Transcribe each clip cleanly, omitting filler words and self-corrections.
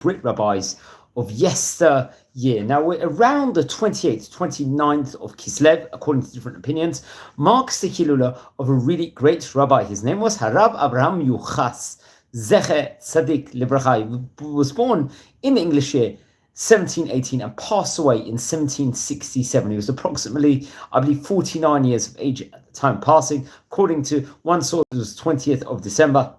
great rabbis of yesteryear. Now, we're around the 28th, 29th of Kislev, according to different opinions, marks the Hilula of a really great rabbi. His name was Rabbi Avraham Meyuchas Z'tl. He was born in the English year 1718 and passed away in 1767. He was approximately, I believe, 49 years of age at the time passing. According to one source, it was 20th of December.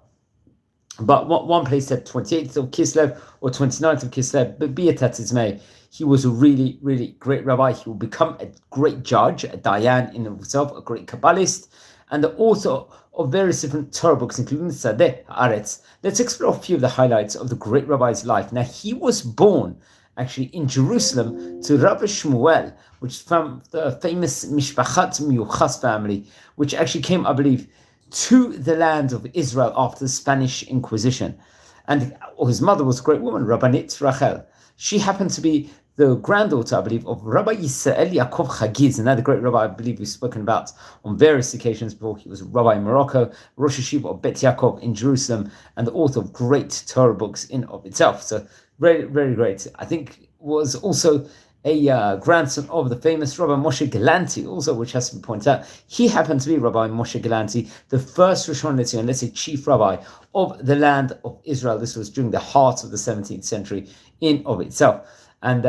But one place said 28th of Kislev or 29th of Kislev, but be it as it may, he was a really, really great rabbi. He will become a great judge, a Diyan in himself, a great Kabbalist, and the author of various different Torah books, including Sadeh Haaretz. Let's explore a few of the highlights of the great rabbi's life. Now, he was born actually in Jerusalem to Rabbi Shmuel, which is from the famous Mishpachat Miuchas family, which actually came, I believe, to the land of Israel after the Spanish Inquisition. And his mother was a great woman, Rabbanit Rachel. She happened to be the granddaughter, I believe, of Rabbi Yisrael Yaakov Chagiz, another great rabbi I believe we've spoken about on various occasions before. He was a rabbi in Morocco, Rosh Hashiva of Bet Yaakov in Jerusalem, and the author of great Torah books in of itself. So very, very great. I think was also a grandson of the famous Rabbi Moshe Galanti, also, which has to be pointed out. He happened to be Rabbi Moshe Galanti, the first Rishon LeZion, let's say chief rabbi of the land of Israel. This was during the heart of the 17th century in of itself. And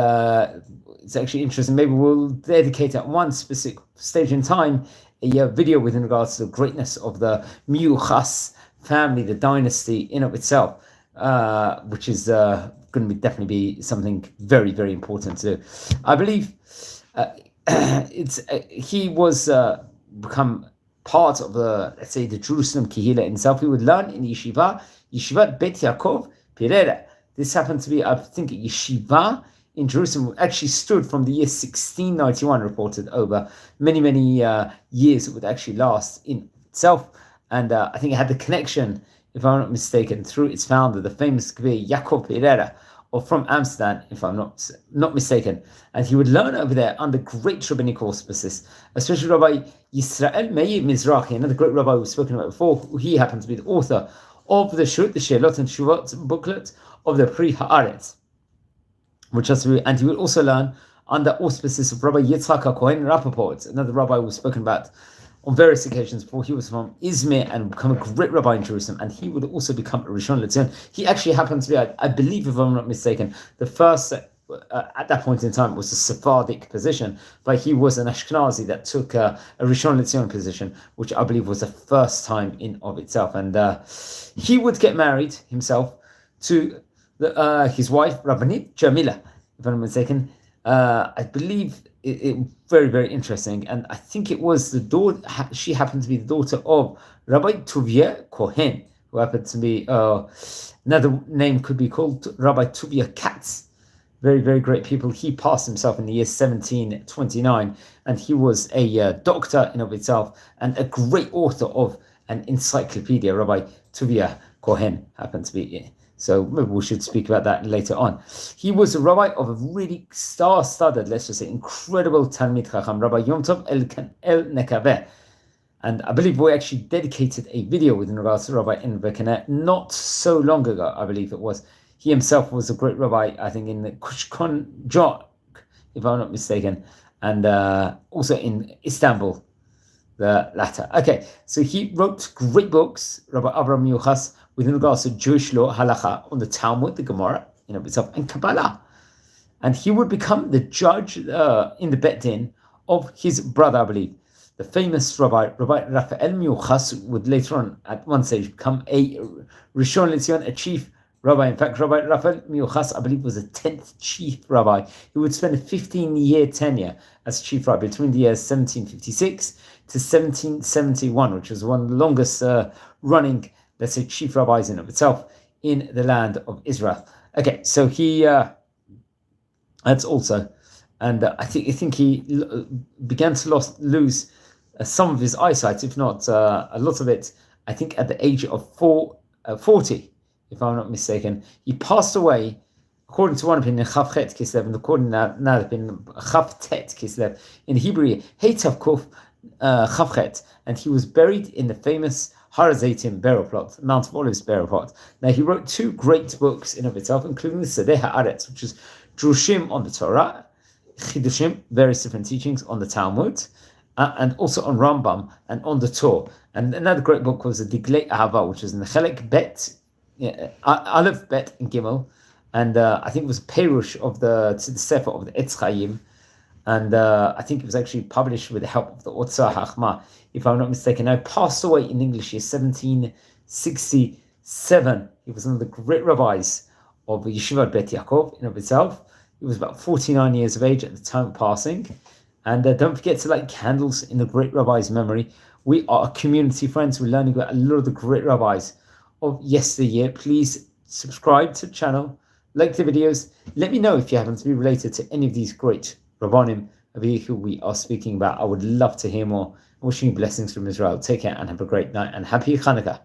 it's actually interesting. Maybe we'll dedicate at one specific stage in time a video with regards to the greatness of the Miuchas family, the dynasty in of itself, which is going to definitely be something very, very important to do. I believe he was become part of the, let's say, the Jerusalem Kehillah itself. He would learn in Yeshivat Bet Yaakov Pirera. This happened to be, I think, a yeshiva in Jerusalem, actually stood from the year 1691, reported over many, many years. It would actually last in itself. And I think it had the connection, if I'm not mistaken, through its founder, the famous Gvir Yaakov Pereira, or from Amsterdam, if I'm not mistaken. And he would learn over there under great rabbinic auspices, especially Rabbi Yisrael Meir Mizrahi, another great rabbi we've spoken about before. He happened to be the author of the Sheilot and Shuvot booklet of the Pri Haaretz, which has to be, and he would also learn under auspices of Rabbi Yitzchak HaKohen Rappaport, another rabbi we've spoken about on various occasions before. He was from Izmir and become a great rabbi in Jerusalem, and he would also become a Rishon LeZion. He actually happened to be, I believe, if I'm not mistaken, the first, at that point in time, was a Sephardic position, but he was an Ashkenazi that took a Rishon LeZion position, which I believe was the first time in of itself. And he would get married himself to his wife, Rabbanit Jamila, if I'm not mistaken. I believe it very, very interesting. And I think it was the daughter, she happened to be the daughter of Rabbi Tuvia Kohen, who happened to be, another name could be called Rabbi Tuvia Katz. Very, very great people. He passed himself in the year 1729, and he was a doctor in of itself and a great author of an encyclopedia. Rabbi Tuvia Kohen happened to be. So maybe we should speak about that later on. He was a rabbi of a really star-studded, let's just say, incredible Talmid Chacham, Rabbi Yom Tov El Nekaveh. And I believe we actually dedicated a video with regards to Rabbi Envekener not so long ago, I believe it was. He himself was a great rabbi, I think, in the Kushkonjok, if I'm not mistaken, and also in Istanbul, the latter. Okay, so he wrote great books, Rabbi Avraham Meyuchas, with regards to Jewish law, halacha, on the Talmud, the Gemara, in of itself, and Kabbalah. And he would become the judge in the Bet Din of his brother, I believe. The famous Rabbi Raphael Meyuchas would later on, at one stage, become a Rishon LeZion, a chief rabbi. In fact, Rabbi Raphael Meyuchas, I believe, was the 10th chief rabbi. He would spend a 15-year tenure as chief rabbi between the years 1756 to 1771, which was one of the longest running, let's say, chief rabbis in of itself in the land of Israel. Okay, so he, that's also, and I think he began to lose some of his eyesight, if not a lot of it, I think at the age of 40, if I'm not mistaken. He passed away, according to one opinion, Chavchet Kislev, and according to another opinion, Chavtet Kislev, in Hebrew, Heitav Kuf Chavchet, and he was buried in the famous Har HaZeitim Beroplot, Mount of Olives Beroplot. Now he wrote 2 great books in of itself, including the Sedeh Haaretz, which is Drushim on the Torah, Chidushim, various different teachings on the Talmud, and also on Rambam and on the Torah. And another great book was the Diglei Ahava, which is in the Chelek Bet, Aleph, Bet, and Gimel. And I think it was Perush of the Sefer of the Etz Chaim. And I think it was actually published with the help of the Otzar Hachma, if I'm not mistaken. Now, passed away in English in 1767. He was one of the great rabbis of Yeshivat Bet Yaakov in of itself. He was about 49 years of age at the time of passing. And don't forget to light candles in the great rabbi's memory. We are a community, friends. We're learning about a lot of the great rabbis of yesteryear. Please subscribe to the channel, like the videos. Let me know if you happen to be related to any of these great Rabbanim who we are speaking about. I would love to hear more. Wishing you blessings from Israel. Take care and have a great night and happy Hanukkah.